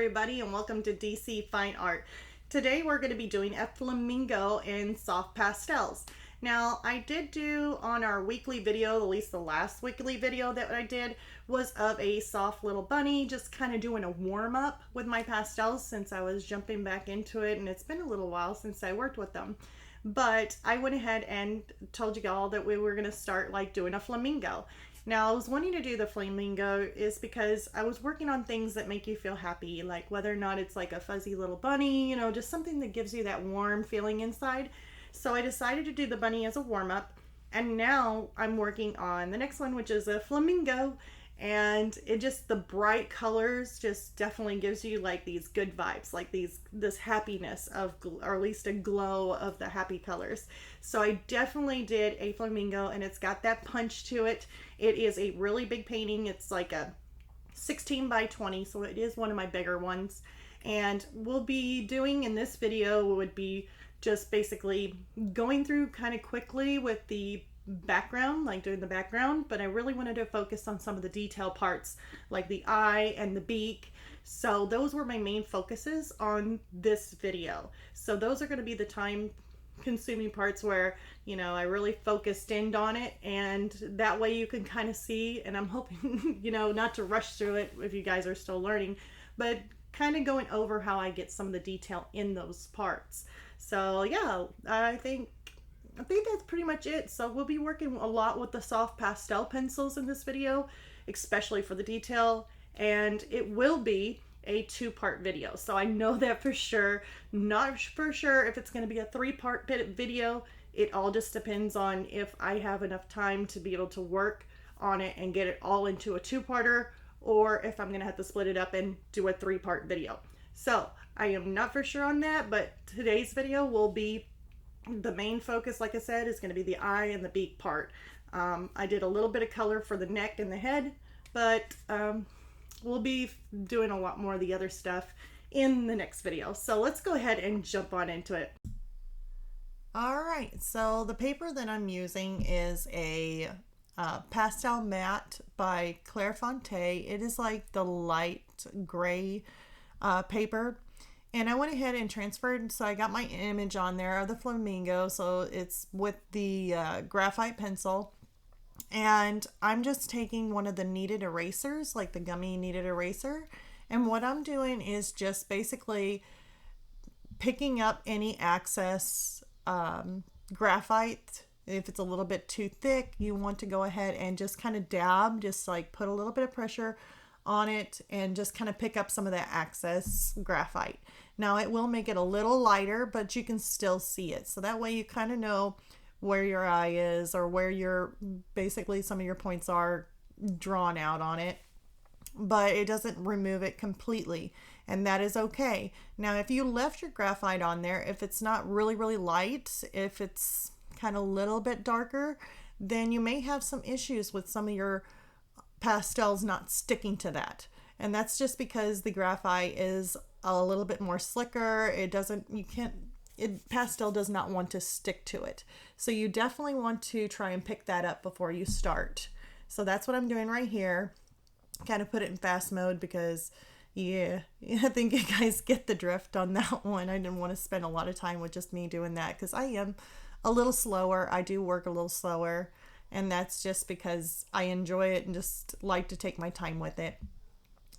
everybody, and welcome to DC Fine Art. Today we're going to be doing a flamingo in soft pastels. Now, I did do on our weekly video, at least the last weekly video that I did, was of a soft little bunny, just kind of doing a warm-up with my pastels since I was jumping back into it, and it's been a little while since I worked with them. But I went ahead and told you all that we were going to start doing a flamingo. Now, I was wanting to do the flamingo is because I was working on things that make you feel happy, like whether or not it's like a fuzzy little bunny, just something that gives you that warm feeling inside. So I decided to do the bunny as a warm-up, and now I'm working on the next one, which is a flamingo, and it just, the bright colors just definitely gives you like these good vibes, like this happiness of, or at least a glow of the happy colors. So I definitely did a flamingo, and it's got that punch to it. It is a really big painting. It's like a 16 by 20, so it is one of my bigger ones. And we'll be doing in this video would be just basically going through kind of quickly with the background, like doing the background, but I really wanted to focus on some of the detail parts like the eye and the beak. So those were my main focuses on this video. So those are going to be the time consuming parts where I really focused in on it, and that way you can kind of see, and I'm hoping not to rush through it if you guys are still learning, but kind of going over how I get some of the detail in those parts. So yeah, I think that's pretty much it. So we'll be working a lot with the soft pastel pencils in this video, especially for the detail, and it will be a two-part video. So I know that for sure. Not for sure if it's going to be a three-part video. It all just depends on if I have enough time to be able to work on it and get it all into a two-parter, or if I'm going to have to split it up and do a three-part video. So I am not for sure on that, but today's video will be the main focus, like I said, is going to be the eye and the beak part. I did a little bit of color for the neck and the head, but we'll be doing a lot more of the other stuff in the next video. So let's go ahead and jump on into it. All right, so the paper that I'm using is a pastel matte by Clairefontaine. It is like the light gray paper. And I went ahead and transferred, so I got my image on there of the flamingo, so it's with the graphite pencil. And I'm just taking one of the kneaded erasers, like the gummy kneaded eraser. And what I'm doing is just basically picking up any excess graphite. If it's a little bit too thick, you want to go ahead and just kind of dab, just like put a little bit of pressure on it and just kind of pick up some of that excess graphite. Now it will make it a little lighter, but you can still see it. So that way you kind of know where your eye is, or where your basically some of your points are drawn out on it, but it doesn't remove it completely, and that is okay. Now if you left your graphite on there, if it's not really light, if it's kind of a little bit darker, then you may have some issues with some of your pastels not sticking to that. And that's just because the graphite is a little bit more slicker. Pastel does not want to stick to it. So you definitely want to try and pick that up before you start. So that's what I'm doing right here. Kind of put it in fast mode because I think you guys get the drift on that one. I didn't want to spend a lot of time with just me doing that because I am a little slower. I do work a little slower, and that's just because I enjoy it and just like to take my time with it.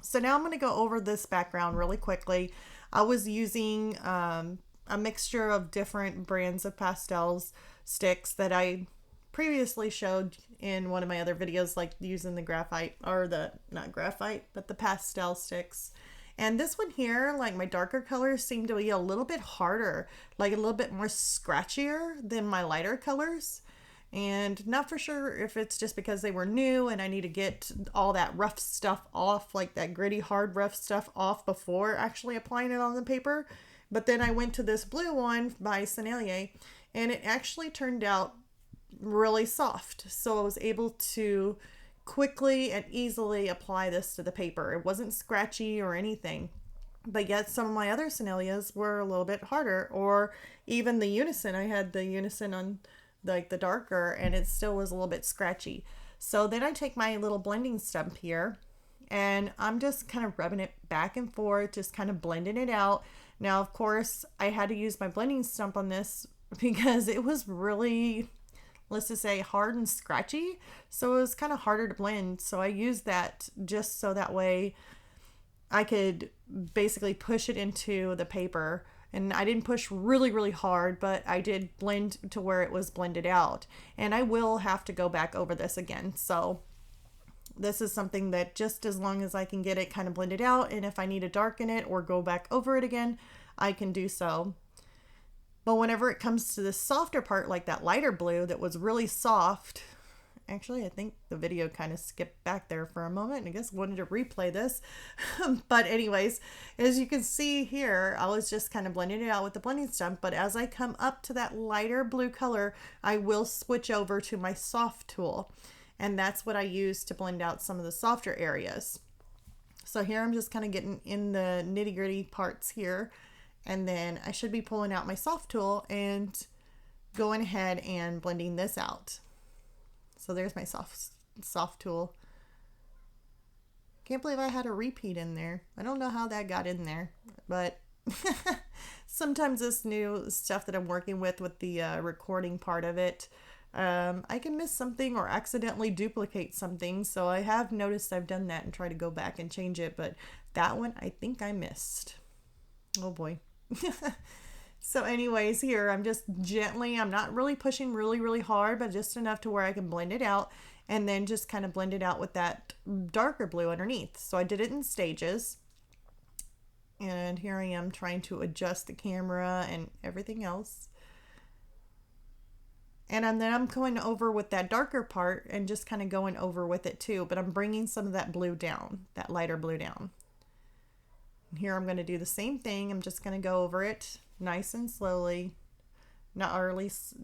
So now I'm going to go over this background really quickly. I was using a mixture of different brands of pastels sticks that I previously showed in one of my other videos, like using the graphite, or not graphite, but the pastel sticks. And this one here, like my darker colors seem to be a little bit harder, like a little bit more scratchier than my lighter colors. And not for sure if it's just because they were new and I need to get all that rough stuff off, like that gritty, hard, rough stuff off before actually applying it on the paper. But then I went to this blue one by Sennelier, and it actually turned out really soft. So I was able to quickly and easily apply this to the paper. It wasn't scratchy or anything. But yet some of my other Senneliers were a little bit harder, or even the Unison. I had the Unison on like the darker, and it still was a little bit scratchy. So then I take my little blending stump here and I'm just kind of rubbing it back and forth, just kind of blending it out. Now, of course, I had to use my blending stump on this because it was really, let's just say, hard and scratchy. So it was kind of harder to blend. So I used that just so that way I could basically push it into the paper. And I didn't push really, really hard, but I did blend to where it was blended out. And I will have to go back over this again. So this is something that just as long as I can get it kind of blended out, and if I need to darken it or go back over it again, I can do so. But whenever it comes to the softer part, like that lighter blue that was really soft, actually, I think the video kind of skipped back there for a moment. I guess I wanted to replay this. But anyways, as you can see here, I was just kind of blending it out with the blending stump. But as I come up to that lighter blue color, I will switch over to my soft tool. And that's what I use to blend out some of the softer areas. So here I'm just kind of getting in the nitty gritty parts here. And then I should be pulling out my soft tool and going ahead and blending this out. So there's my soft tool. Can't believe I had a repeat in there. I don't know how that got in there, but sometimes this new stuff that I'm working with the recording part of it, I can miss something or accidentally duplicate something. So I have noticed I've done that and try to go back and change it, but that one I think I missed. Oh boy. So anyways, here I'm just gently, I'm not really pushing really, really hard, but just enough to where I can blend it out, and then just kind of blend it out with that darker blue underneath. So I did it in stages, and here I am trying to adjust the camera and everything else. And then I'm going over with that darker part and just kind of going over with it too, but I'm bringing some of that blue down, that lighter blue down. And here I'm going to do the same thing. I'm just going to go over it nice and slowly, not, or at least,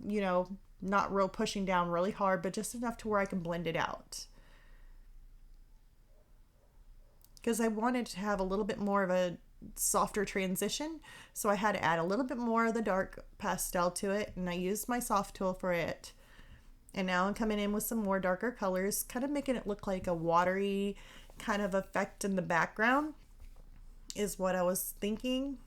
not real pushing down really hard, but just enough to where I can blend it out. Because I wanted to have a little bit more of a softer transition, so I had to add a little bit more of the dark pastel to it, and I used my soft tool for it. And now I'm coming in with some more darker colors, kind of making it look like a watery kind of effect in the background is what I was thinking.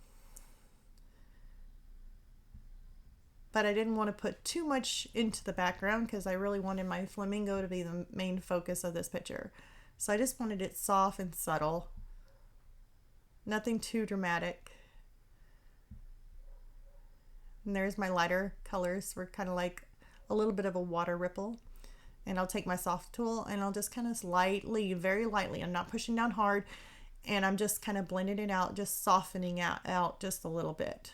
But I didn't want to put too much into the background because I really wanted my flamingo to be the main focus of this picture. So I just wanted it soft and subtle. Nothing too dramatic. And there's my lighter colors. We're kind of like a little bit of a water ripple. And I'll take my soft tool and I'll just kind of lightly, very lightly, I'm not pushing down hard, and I'm just kind of blending it out, just softening out just a little bit.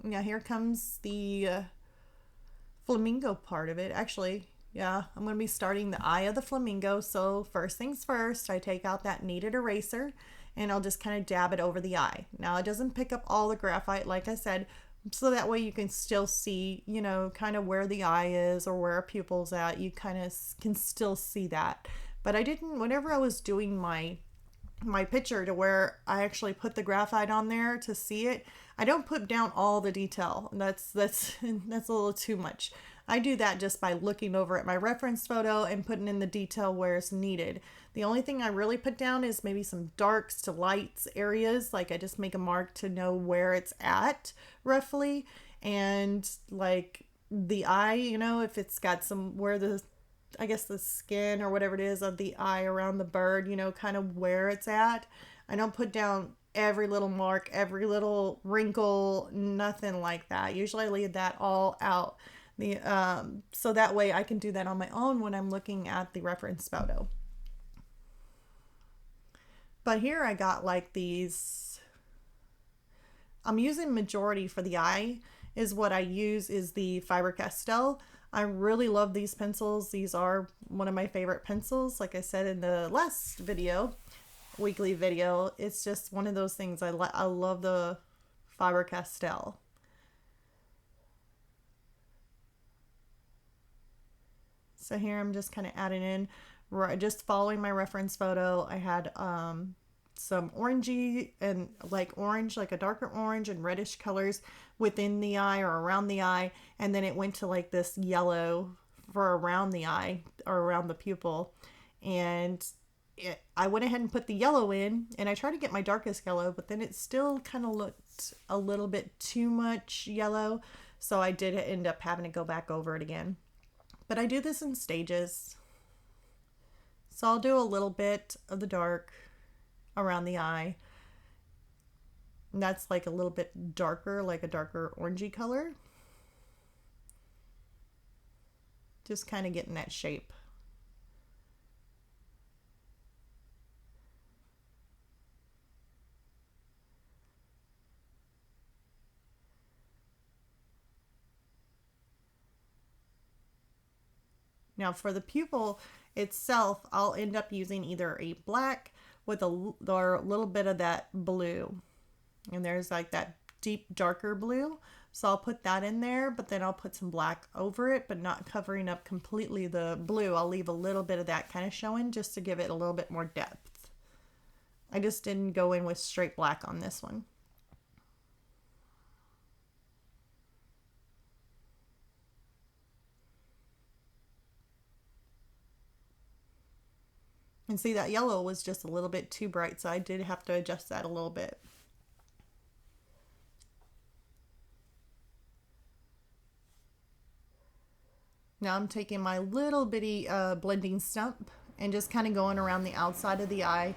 Now here comes the flamingo part of it. Actually, yeah, I'm going to be starting the eye of the flamingo. So first things first, I take out that kneaded eraser and I'll just kind of dab it over the eye. Now it doesn't pick up all the graphite, like I said, so that way you can still see, kind of where the eye is or where a pupil's at. You kind of can still see that. But I didn't, whenever I was doing my picture to where I actually put the graphite on there to see it, I don't put down all the detail. That's a little too much. I do that just by looking over at my reference photo and putting in the detail where it's needed. The only thing I really put down is maybe some darks to lights areas. Like I just make a mark to know where it's at roughly. And like the eye, if it's got some where the skin or whatever it is of the eye around the bird, kind of where it's at. I don't put down every little mark, every little wrinkle, nothing like that. Usually I leave that all out. So that way I can do that on my own when I'm looking at the reference photo. But here I got like these, I'm using majority for the eye is what I use is the Faber-Castell. I really love these pencils. These are one of my favorite pencils. Like I said in the last video, weekly video, it's just one of those things. I love the Faber-Castell. So here I'm just kind of adding in, just following my reference photo. I had some orangey and like orange, like a darker orange and reddish colors within the eye or around the eye. And then it went to like this yellow for around the eye or around the pupil. And I went ahead and put the yellow in, and I tried to get my darkest yellow, but then it still kind of looked a little bit too much yellow. So I did end up having to go back over it again. But I do this in stages. So I'll do a little bit of the dark around the eye. And that's like a little bit darker, like a darker orangey color. Just kind of getting that shape. Now for the pupil itself, I'll end up using either a black with a little bit of that blue. And there's like that deep darker blue. So I'll put that in there, but then I'll put some black over it, but not covering up completely the blue. I'll leave a little bit of that kind of showing just to give it a little bit more depth. I just didn't go in with straight black on this one. And see, that yellow was just a little bit too bright, so I did have to adjust that a little bit. Now I'm taking my little bitty blending stump and just kind of going around the outside of the eye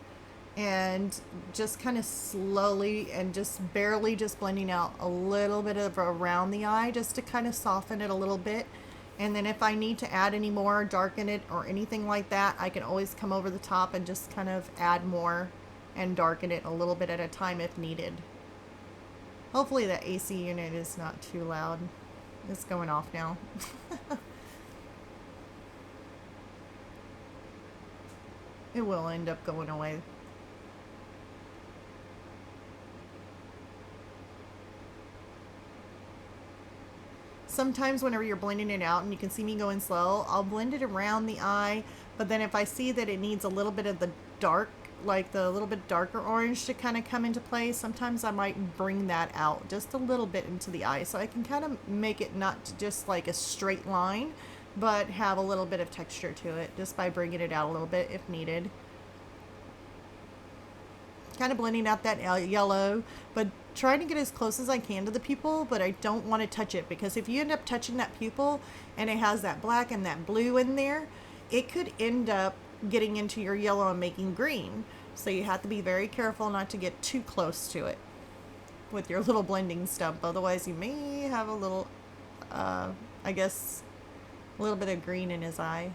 and just kind of slowly and just barely just blending out a little bit of around the eye just to kind of soften it a little bit. And then if I need to add any more, darken it or anything like that, I can always come over the top and just kind of add more and darken it a little bit at a time if needed. Hopefully the AC unit is not too loud. It's going off now. It will end up going away. Sometimes whenever you're blending it out and you can see me going slow, I'll blend it around the eye, but then if I see that it needs a little bit of the dark, like the little bit darker orange to kind of come into play, sometimes I might bring that out just a little bit into the eye so I can kind of make it not just like a straight line, but have a little bit of texture to it just by bringing it out a little bit if needed. Kind of blending out that yellow, but trying to get as close as I can to the pupil, but I don't want to touch it because if you end up touching that pupil and it has that black and that blue in there, it could end up getting into your yellow and making green. So you have to be very careful not to get too close to it with your little blending stump. Otherwise you may have a little, I guess, a little bit of green in his eye.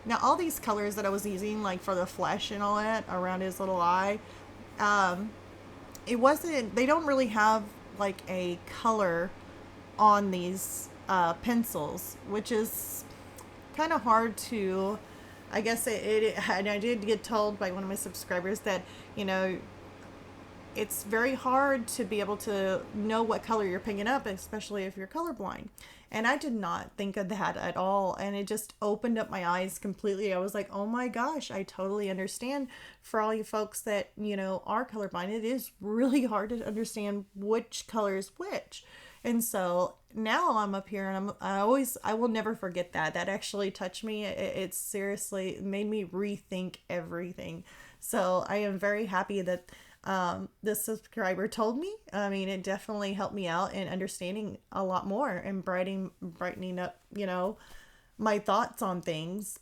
Now all these colors that I was using, like for the flesh and all that around his little eye, they don't really have like a color on these pencils, which is kind of hard to, I guess and I did get told by one of my subscribers that, you know, it's very hard to be able to know what color you're picking up, especially if you're colorblind. And I did not think of that at all. And it just opened up my eyes completely. I was like, oh my gosh, I totally understand. For all you folks that, you know, are colorblind, it is really hard to understand which color is which. And so now I'm up here and I will never forget that. That actually touched me. It seriously made me rethink everything. So I am very happy that this subscriber told me. I mean, it definitely helped me out in understanding a lot more and brightening up, you know, my thoughts on things.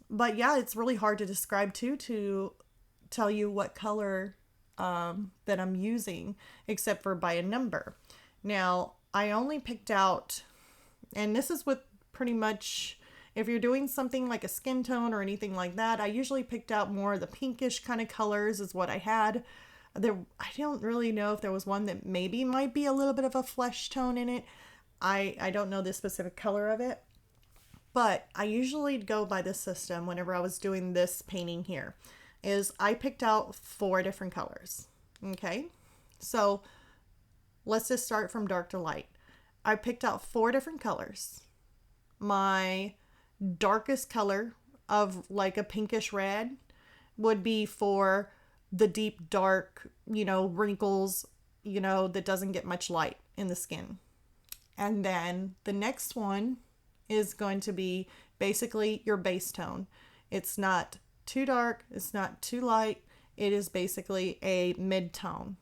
But yeah, it's really hard to describe too, to tell you what color that I'm using, except for by a number. Now, I only picked out, and this is with pretty much, if you're doing something like a skin tone or anything like that, I usually picked out more of the pinkish kind of colors is what I had. I don't really know if there was one that maybe might be a little bit of a flesh tone in it. I don't know the specific color of it. But I usually go by this system whenever I was doing this painting here, is I picked out 4 different colors. Okay, so let's just start from dark to light. I picked out 4 different colors. My darkest color of like a pinkish red would be for the deep dark, wrinkles, that doesn't get much light in the skin. And then the next one is going to be basically your base tone. It's not too dark, it's not too light. It is basically a mid tone.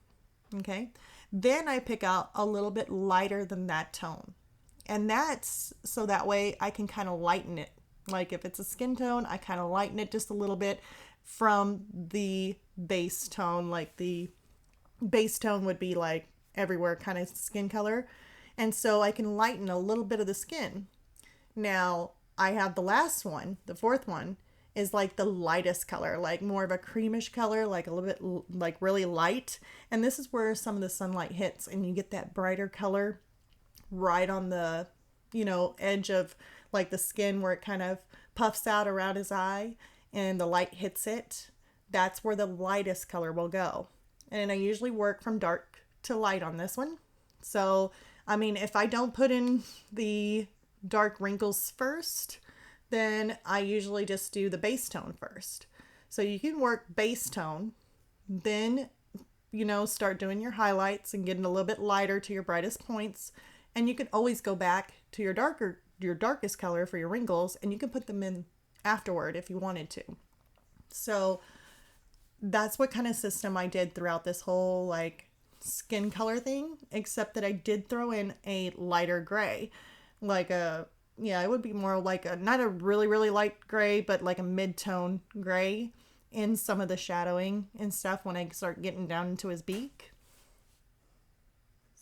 Okay. Then I pick out a little bit lighter than that tone. And that's so that way I can kind of lighten it. Like if it's a skin tone, I kind of lighten it just a little bit from the base tone. Like the base tone would be like everywhere kind of skin color. And so I can lighten a little bit of the skin. Now I have the last one, the fourth one, is like the lightest color, like more of a creamish color, like a little bit like really light. And this is where some of the sunlight hits and you get that brighter color right on the, edge of like the skin where it kind of puffs out around his eye and the light hits it. That's where the lightest color will go. And I usually work from dark to light on this one. So, I mean, if I don't put in the dark wrinkles first, then I usually just do the base tone first. So you can work base tone, then, start doing your highlights and getting a little bit lighter to your brightest points. And you can always go back to your darkest color for your wrinkles, and you can put them in afterward if you wanted to. So that's what kind of system I did throughout this whole like skin color thing, except that I did throw in a lighter gray, like it would be more like not a really, really light gray, but like a mid-tone gray in some of the shadowing and stuff when I start getting down into his beak.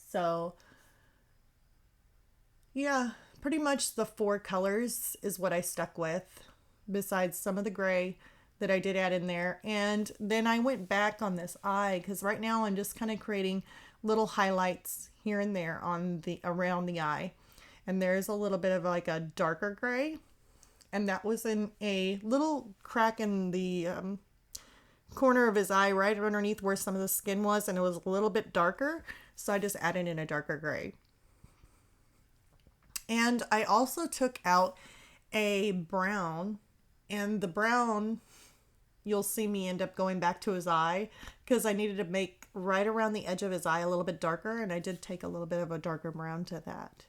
So yeah, pretty much the 4 colors is what I stuck with, besides some of the gray that I did add in there. And then I went back on this eye because right now I'm just kind of creating little highlights here and there around the eye. And there's a little bit of like a darker gray, and that was in a little crack in the corner of his eye right underneath where some of the skin was, and it was a little bit darker, so I just added in a darker gray. And I also took out a brown, and the brown, you'll see me end up going back to his eye because I needed to make right around the edge of his eye a little bit darker, and I did take a little bit of a darker brown to that.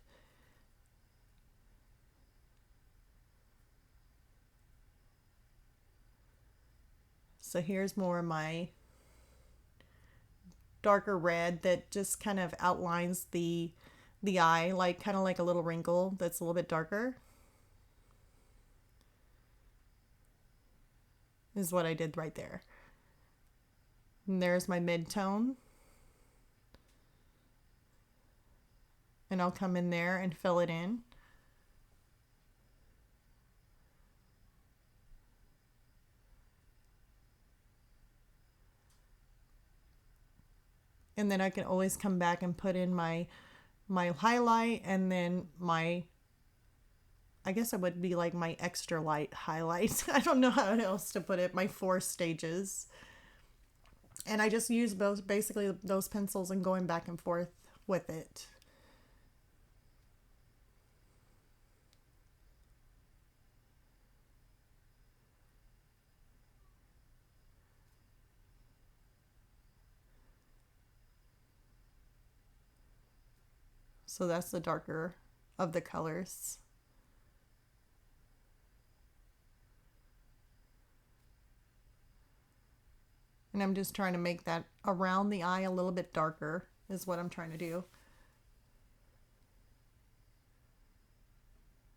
So here's more of my darker red that just kind of outlines the eye, like kind of like a little wrinkle that's a little bit darker. Is what I did right there. And there's my mid-tone. And I'll come in there and fill it in. And then I can always come back and put in my highlight, and then I guess it would be like my extra light highlight. I don't know how else to put it. My 4 stages. And I just use basically those pencils and going back and forth with it. So that's the darker of the colors. And I'm just trying to make that around the eye a little bit darker is what I'm trying to do.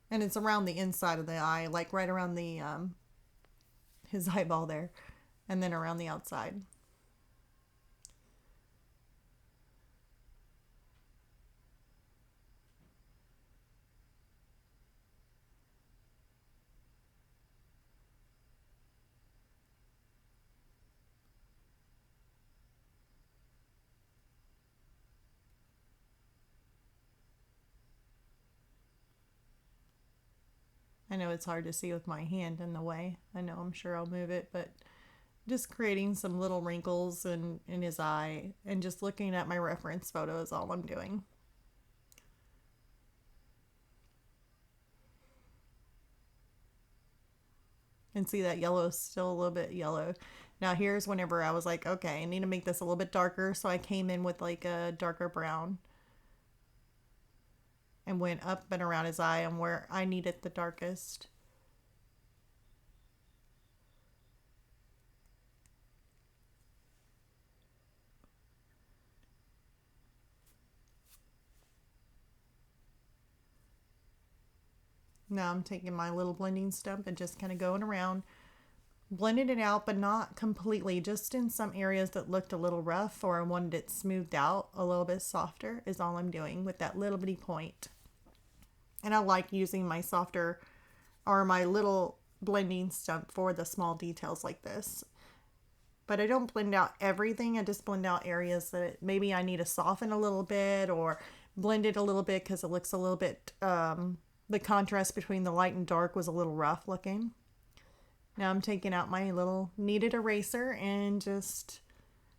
And it's around the inside of the eye, like right around the his eyeball there, and then around the outside. I know it's hard to see with my hand in the way. I know I'm sure I'll move it, but just creating some little wrinkles in his eye and just looking at my reference photo is all I'm doing. And see that yellow is still a little bit yellow. Now here's whenever I was like, okay, I need to make this a little bit darker. So I came in with like a darker brown and went up and around his eye and where I needed the darkest. Now I'm taking my little blending stump and just kind of going around, blending it out, but not completely, just in some areas that looked a little rough or I wanted it smoothed out a little bit softer is all I'm doing with that little bitty point. And I like using my softer or my little blending stump for the small details like this. But I don't blend out everything. I just blend out areas that maybe I need to soften a little bit or blend it a little bit because it looks a little bit, the contrast between the light and dark was a little rough looking. Now I'm taking out my little kneaded eraser and just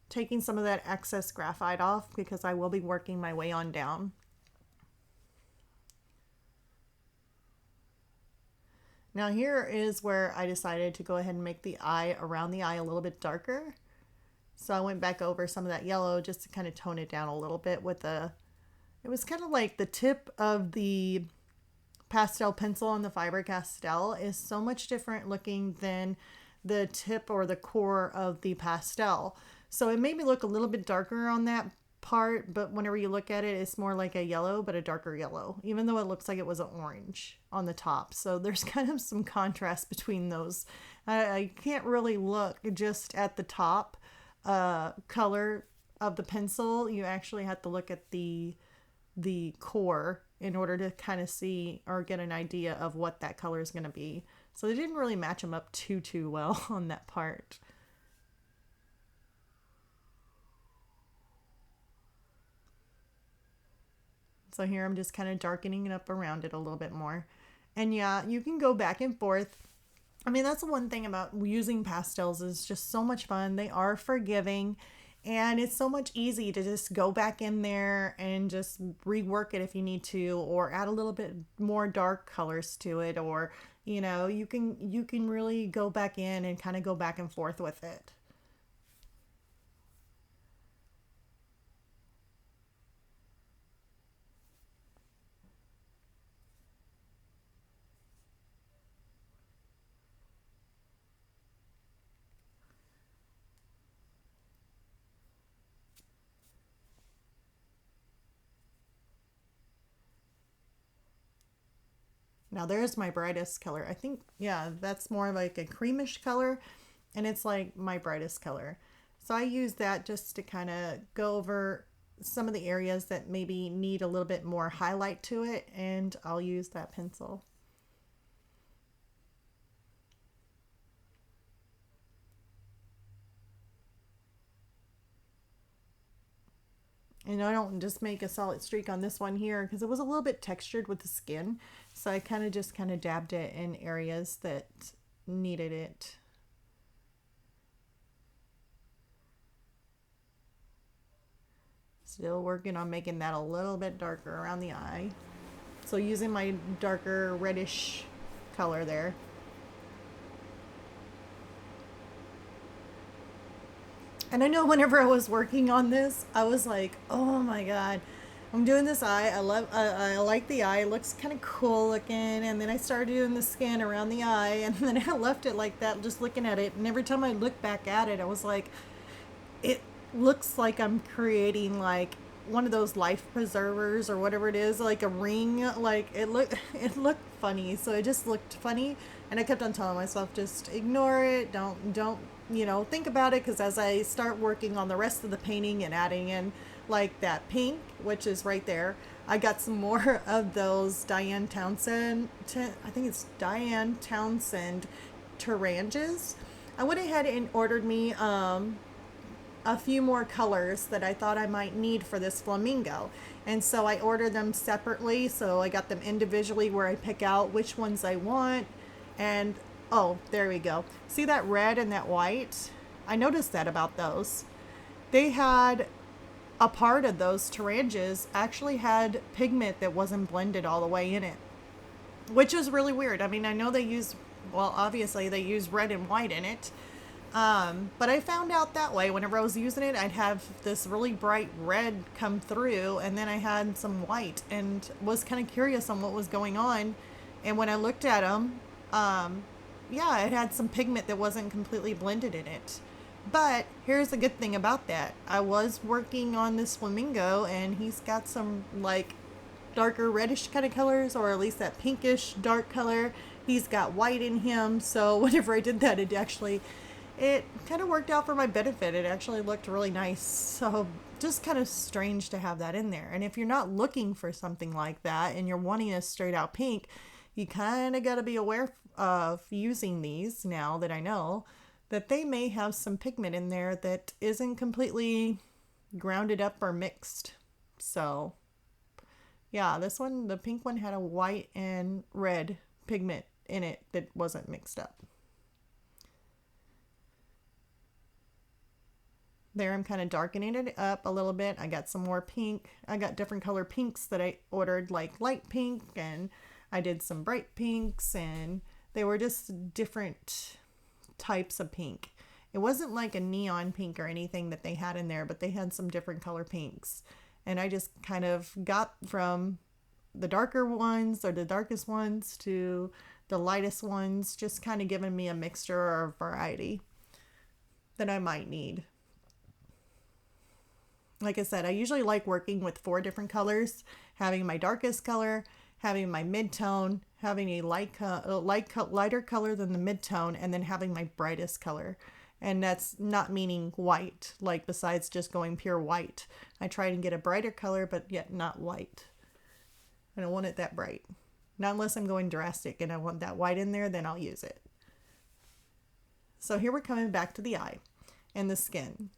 taking some of that excess graphite off because I will be working my way on down. Now here is where I decided to go ahead and make the eye around the eye a little bit darker. So I went back over some of that yellow just to kind of tone it down a little bit with it was kind of like the tip of the pastel pencil on the Faber-Castell is so much different looking than the tip or the core of the pastel. So it made me look a little bit darker on that part, but whenever you look at it, it's more like a yellow, but a darker yellow, even though it looks like it was an orange on the top. So there's kind of some contrast between those. I can't really look just at the top color of the pencil. You actually have to look at the core in order to kind of see or get an idea of what that color is going to be. So they didn't really match them up too well on that part. So here I'm just kind of darkening it up around it a little bit more. And yeah, you can go back and forth. I mean, that's the one thing about using pastels is just so much fun. They are forgiving. And it's so much easy to just go back in there and just rework it if you need to, or add a little bit more dark colors to it, or you know, you can really go back in and kind of go back and forth with it. Now there's my brightest color. I think, yeah, that's more like a creamish color and it's like my brightest color. So I use that just to kind of go over some of the areas that maybe need a little bit more highlight to it, and I'll use that pencil. And I don't just make a solid streak on this one here because it was a little bit textured with the skin. So I kind of dabbed it in areas that needed it. Still working on making that a little bit darker around the eye. So using my darker reddish color there. And I know whenever I was working on this, I was like, oh my God, I'm doing this eye. I like the eye. It looks kind of cool looking. And then I started doing the skin around the eye, and then I left it like that, just looking at it. And every time I look back at it, I was like, it looks like I'm creating like one of those life preservers or whatever it is, like a ring. Like it looked funny. So it just looked funny. And I kept on telling myself, just ignore it. Don't, think about it. Because as I start working on the rest of the painting and adding in like that pink, which is right there, I got some more of those Diane Townsend, I think it's Diane Townsend Taranges. I went ahead and ordered me a few more colors that I thought I might need for this flamingo. And so I ordered them separately. So I got them individually where I pick out which ones I want. And oh, there we go. See that red and that white? I noticed that about those. They had a part of those Taranges actually had pigment that wasn't blended all the way in it, which is really weird. I mean, I know they use Well, obviously they use red and white in it. But I found out that way whenever I was using it, I'd have this really bright red come through, and then I had some white, and was kind of curious on what was going on. And when I looked at them, yeah, it had some pigment that wasn't completely blended in it. But here's the good thing about that. I was working on this flamingo, and he's got some like darker reddish kind of colors, or at least that pinkish dark color. He's got white in him, so whenever I did that, it kind of worked out for my benefit. It actually looked really nice. So just kind of strange to have that in there. And if you're not looking for something like that and you're wanting a straight out pink, you kind of got to be aware of using these, now that I know that they may have some pigment in there that isn't completely grounded up or mixed. So yeah, this one, the pink one, had a white and red pigment in it that wasn't mixed up. There, I'm kind of darkening it up a little bit. I got some more pink. I got different color pinks that I ordered, like light pink, and I did some bright pinks, and they were just different types of pink. It wasn't like a neon pink or anything that they had in there, but they had some different color pinks. And I just kind of got from the darker ones, or the darkest ones, to the lightest ones, just kind of giving me a mixture or variety that I might need. Like I said, I usually like working with 4 different colors, having my darkest color, having my mid-tone, having a lighter color than the mid-tone, and then having my brightest color. And that's not meaning white, like besides just going pure white. I try and get a brighter color, but yet not white. I don't want it that bright. Not unless I'm going drastic and I want that white in there, then I'll use it. So here we're coming back to the eye and the skin.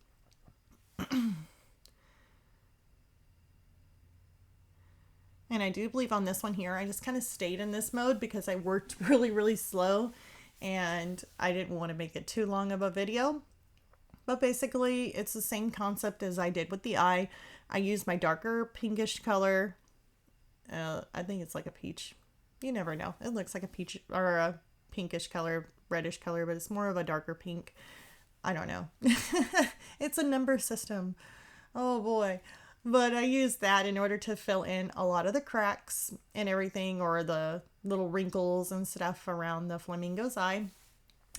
And I do believe on this one here, I just kind of stayed in this mode because I worked really, really slow and I didn't want to make it too long of a video. But basically, it's the same concept as I did with the eye. I used my darker pinkish color. I think it's like a peach. You never know. It looks like a peach or a pinkish color, reddish color, but it's more of a darker pink. I don't know. It's a number system. Oh boy. But I used that in order to fill in a lot of the cracks and everything, or the little wrinkles and stuff around the flamingo's eye.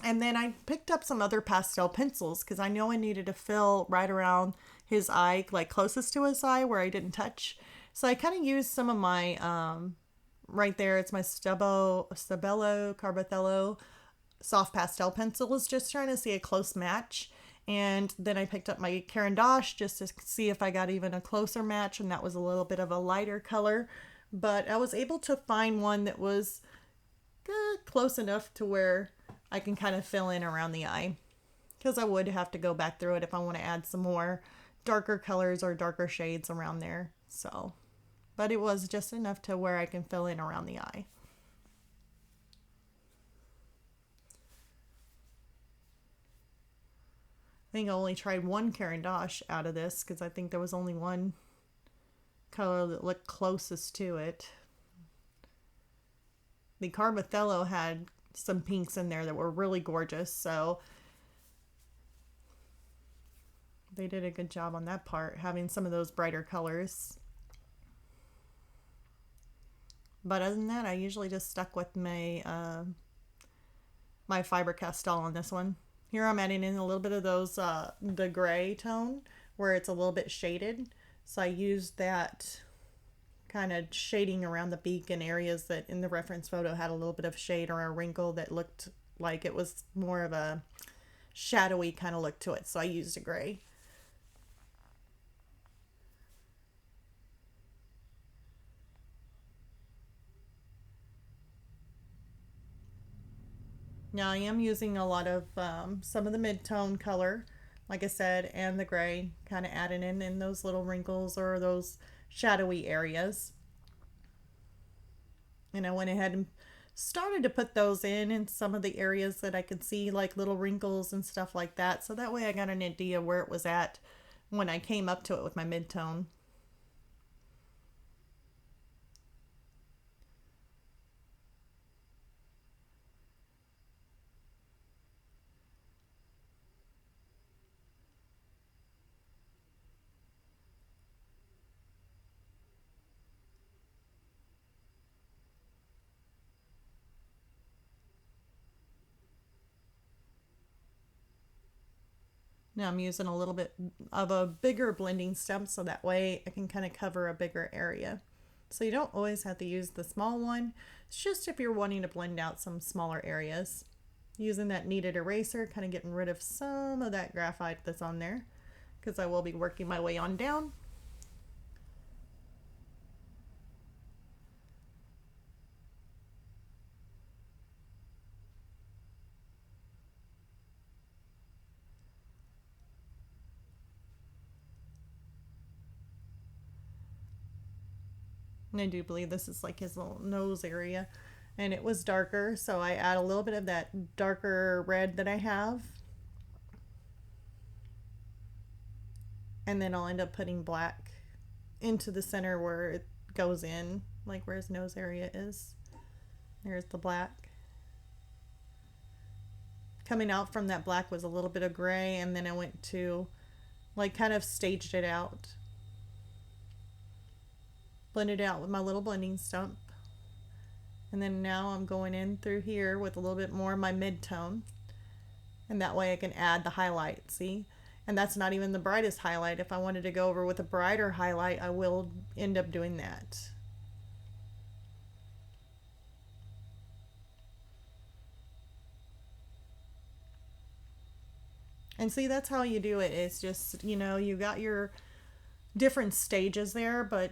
And then I picked up some other pastel pencils because I know I needed to fill right around his eye, like closest to his eye where I didn't touch. So I kind of used some of my, right there, it's my Stabilo Carbothello soft pastel pencils, just trying to see a close match. And then I picked up my Caran d'Ache just to see if I got even a closer match, and that was a little bit of a lighter color. But I was able to find one that was close enough to where I can kind of fill in around the eye. Because I would have to go back through it if I want to add some more darker colors or darker shades around there. So, but it was just enough to where I can fill in around the eye. I think I only tried one Caran d'Ache out of this because I think there was only one color that looked closest to it. The Carbothello had some pinks in there that were really gorgeous, so they did a good job on that part, having some of those brighter colors. But other than that, I usually just stuck with my my Faber-Castell on this one. Here I'm adding in a little bit of those, the gray tone, where it's a little bit shaded. So I used that kind of shading around the beak and areas that in the reference photo had a little bit of shade or a wrinkle that looked like it was more of a shadowy kind of look to it. So I used a gray. Now I am using a lot of some of the mid-tone color, like I said, and the gray, kind of adding in those little wrinkles or those shadowy areas. And I went ahead and started to put those in some of the areas that I could see, like little wrinkles and stuff like that. So that way I got an idea where it was at when I came up to it with my mid-tone. Now I'm using a little bit of a bigger blending stump so that way I can kind of cover a bigger area. So you don't always have to use the small one. It's just if you're wanting to blend out some smaller areas. Using that kneaded eraser, kind of getting rid of some of that graphite that's on there because I will be working my way on down. And I do believe this is like his little nose area. And it was darker, so I add a little bit of that darker red that I have. And then I'll end up putting black into the center where it goes in, like where his nose area is. There's the black. Coming out from that black was a little bit of gray, and then I went to like kind of staged it out. Blended it out with my little blending stump. And then now I'm going in through here with a little bit more of my mid-tone. And that way I can add the highlight, see? And that's not even the brightest highlight. If I wanted to go over with a brighter highlight, I will end up doing that. And see, that's how you do it. It's just, you know, you got your different stages there, but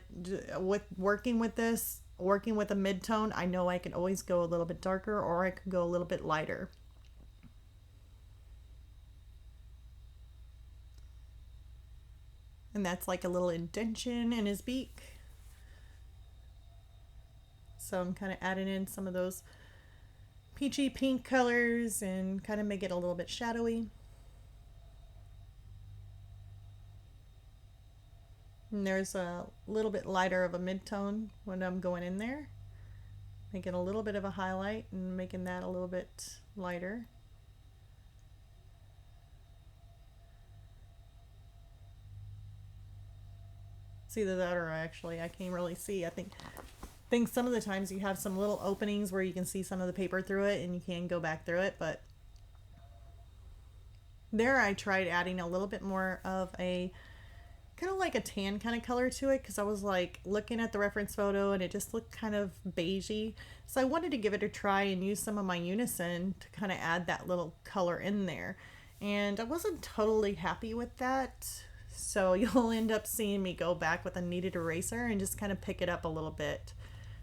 with working with this, working with a mid-tone, I know I can always go a little bit darker or I can go a little bit lighter. And that's like a little indentation in his beak. So I'm kind of adding in some of those peachy pink colors and kind of make it a little bit shadowy. And there's a little bit lighter of a mid-tone when I'm going in there. Making a little bit of a highlight and making that a little bit lighter. It's either that or actually I can't really see. I think some of the times you have some little openings where you can see some of the paper through it and you can go back through it, but there I tried adding a little bit more of a kind of like a tan kind of color to it because I was like looking at the reference photo and it just looked kind of beigey. So I wanted to give it a try and use some of my Unison to kind of add that little color in there. And I wasn't totally happy with that. So you'll end up seeing me go back with a kneaded eraser and just kind of pick it up a little bit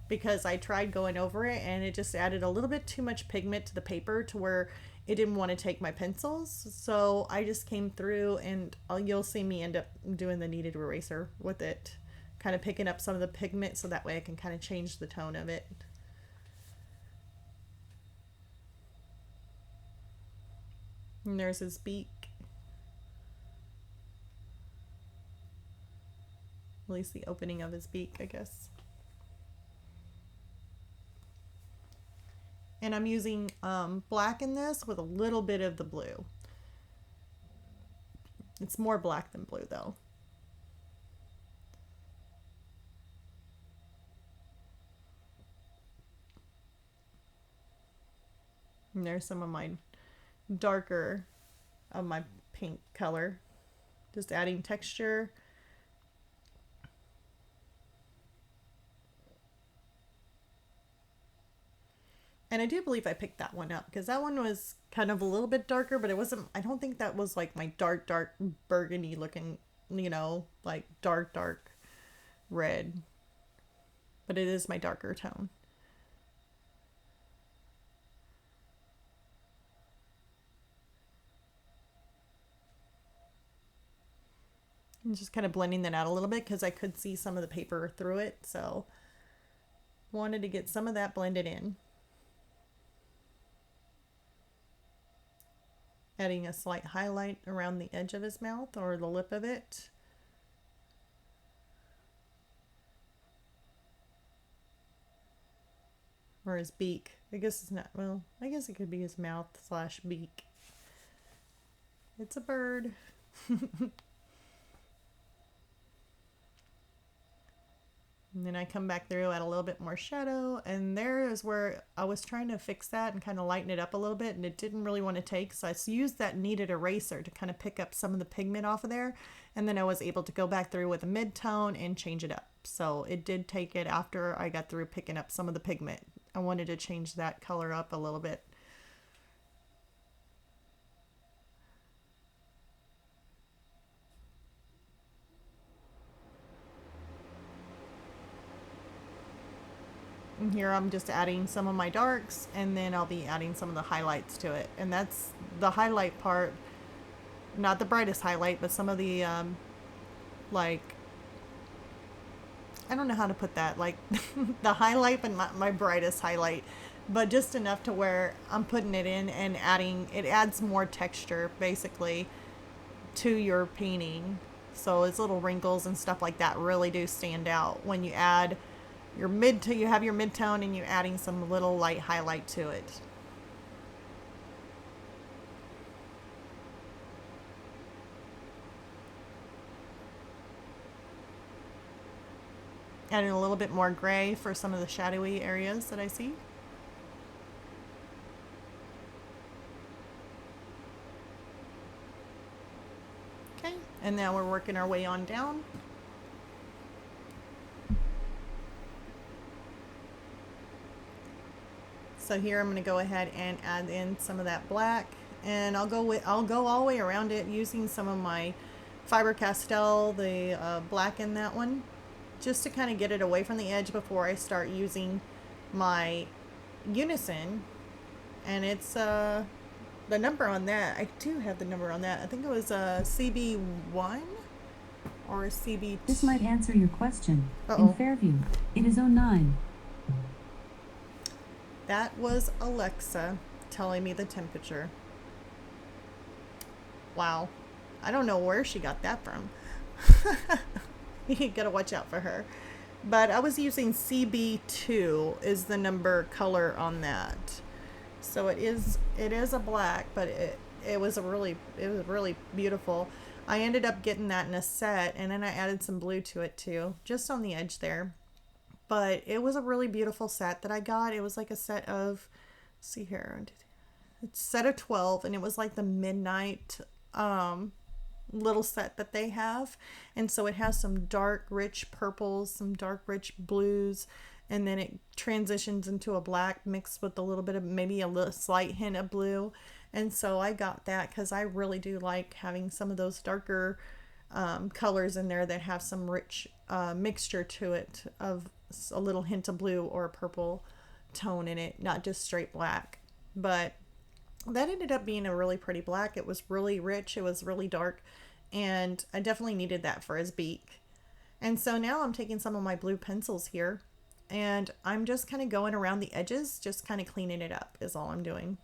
because I tried going over it and it just added a little bit too much pigment to the paper to where it didn't want to take my pencils. So I just came through and you'll see me end up doing the kneaded eraser with it, kind of picking up some of the pigment so that way I can kind of change the tone of it. And there's his beak. At least the opening of his beak, I guess. And I'm using black in this with a little bit of the blue. It's more black than blue though. And there's some of my darker of my pink color. Just adding texture. And I do believe I picked that one up because that one was kind of a little bit darker, but it wasn't, I don't think that was like my dark burgundy looking, you know, like dark red. But it is my darker tone. I'm just kind of blending that out a little bit because I could see some of the paper through it. So wanted to get some of that blended in. Adding a slight highlight around the edge of his mouth or the lip of it. Or his beak. I guess it's not, well, I guess it could be his mouth / beak. It's a bird. And then I come back through, add a little bit more shadow, and there is where I was trying to fix that and kind of lighten it up a little bit, and it didn't really want to take, so I used that kneaded eraser to kind of pick up some of the pigment off of there, and then I was able to go back through with a mid-tone and change it up. So it did take it after I got through picking up some of the pigment. I wanted to change that color up a little bit. And here I'm just adding some of my darks, and then I'll be adding some of the highlights to it. And that's the highlight part, not the brightest highlight, but some of the, like, I don't know how to put that, like the highlight, but not my brightest highlight, but just enough to where I'm putting it in and adding, it adds more texture basically to your painting. So its little wrinkles and stuff like that really do stand out when you add your you have your mid-tone and you're adding some little light highlight to it. Adding a little bit more gray for some of the shadowy areas that I see. Okay, and now we're working our way on down. So here I'm going to go ahead and add in some of that black, and I'll go all the way around it using some of my Faber-Castell, the black in that one, just to kind of get it away from the edge before I start using my Unison. And it's the number on that, I do have the number on that. I think it was CB1 or CB2. This might answer your question. In Fairview, it is 09. That was Alexa telling me the temperature. Wow. I don't know where she got that from. You gotta watch out for her. But I was using CB2 is the number color on that. So it is a black, but it was really beautiful. I ended up getting that in a set, and then I added some blue to it too, just on the edge there. But it was a really beautiful set that I got. It was like a set of, let's see here, it's a set of 12, and it was like the midnight little set that they have. And so it has some dark rich purples, some dark rich blues, and then it transitions into a black mixed with a little bit of maybe a little slight hint of blue. And so I got that because I really do like having some of those darker colors in there that have some rich mixture to it of a little hint of blue or a purple tone in it, not just straight black. But that ended up being a really pretty black. It was really rich, it was really dark, and I definitely needed that for his beak. And so now I'm taking some of my blue pencils here, and I'm just kind of going around the edges, just kind of cleaning it up is all I'm doing.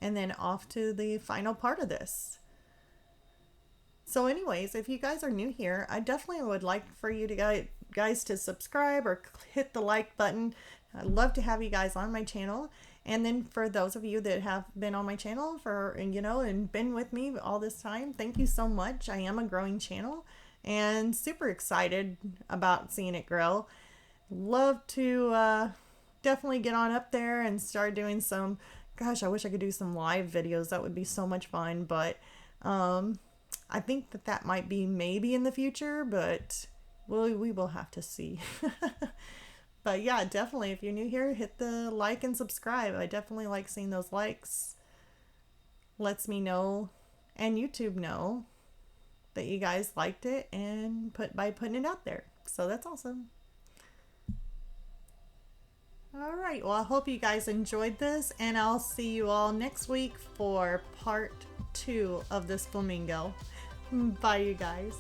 And then off to the final part of this. So anyways, if you guys are new here, I definitely would like for you to guys to subscribe or hit the like button. I'd love to have you guys on my channel. And then for those of you that have been on my channel and been with me all this time, thank you so much. I am a growing channel and super excited about seeing it grow. Love to definitely get on up there and start doing some, gosh, I wish I could do some live videos. That would be so much fun. But I think that might be maybe in the future, but we will have to see. But yeah, definitely, if you're new here, hit the like and subscribe. I definitely like seeing those likes. Lets me know and YouTube know that you guys liked it and by putting it out there. So that's awesome. All right, well, I hope you guys enjoyed this, and I'll see you all next week for part 2 of this flamingo. Bye, you guys.